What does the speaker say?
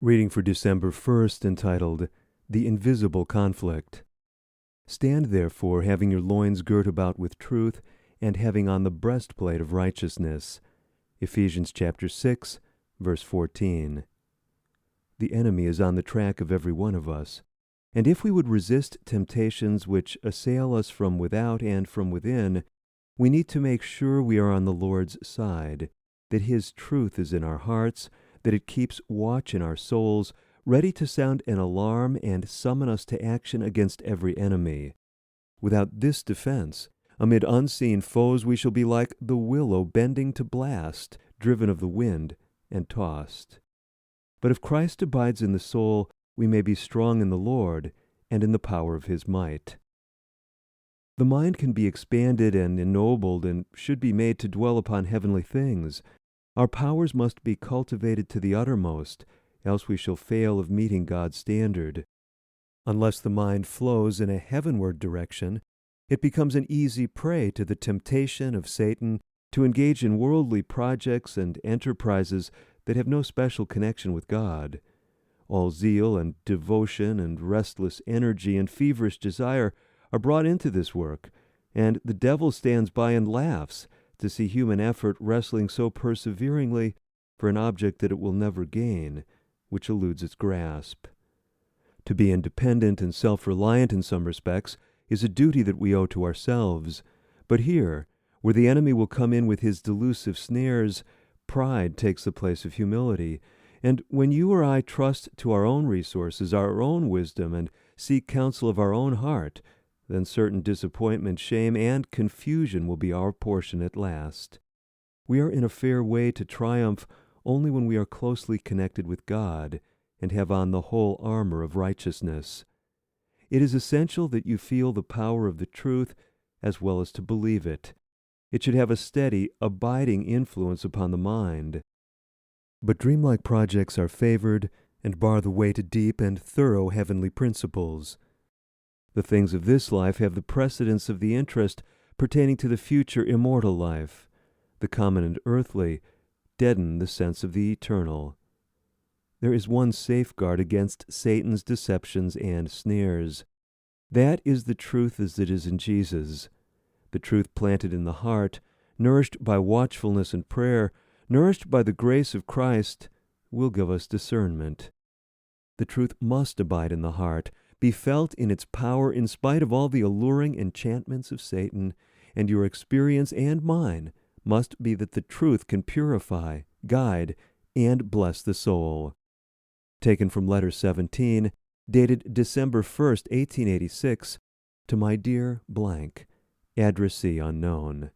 Reading for December 1st, entitled, The Invisible Conflict. Stand therefore, having your loins girt about with truth, and having on the breastplate of righteousness. Ephesians chapter 6, verse 14. The enemy is on the track of every one of us, and if we would resist temptations which assail us from without and from within, we need to make sure we are on the Lord's side, that His truth is in our hearts, that it keeps watch in our souls, ready to sound an alarm and summon us to action against every enemy. Without this defense, amid unseen foes, we shall be like the willow bending to blast, driven of the wind and tossed. But if Christ abides in the soul, we may be strong in the Lord and in the power of His might. The mind can be expanded and ennobled and should be made to dwell upon heavenly things. Our powers must be cultivated to the uttermost, else we shall fail of meeting God's standard. Unless the mind flows in a heavenward direction, it becomes an easy prey to the temptation of Satan to engage in worldly projects and enterprises that have no special connection with God. All zeal and devotion and restless energy and feverish desire are brought into this work, and the devil stands by and laughs to see human effort wrestling so perseveringly for an object that it will never gain, which eludes its grasp. To be independent and self-reliant in some respects is a duty that we owe to ourselves, but here, where the enemy will come in with his delusive snares, pride takes the place of humility, and when you or I trust to our own resources, our own wisdom, and seek counsel of our own heart, then certain disappointment, shame, and confusion will be our portion at last. We are in a fair way to triumph only when we are closely connected with God and have on the whole armor of righteousness. It is essential that you feel the power of the truth as well as to believe it. It should have a steady, abiding influence upon the mind. But dreamlike projects are favored and bar the way to deep and thorough heavenly principles. The things of this life have the precedence of the interest pertaining to the future immortal life. The common and earthly deaden the sense of the eternal. There is one safeguard against Satan's deceptions and snares. That is the truth as it is in Jesus. The truth planted in the heart, nourished by watchfulness and prayer, nourished by the grace of Christ, will give us discernment. The truth must abide in the heart, be felt in its power in spite of all the alluring enchantments of Satan, and your experience and mine must be that the truth can purify, guide, and bless the soul. Taken from Letter 17, dated December 1st, 1886, to my dear blank, addressee unknown.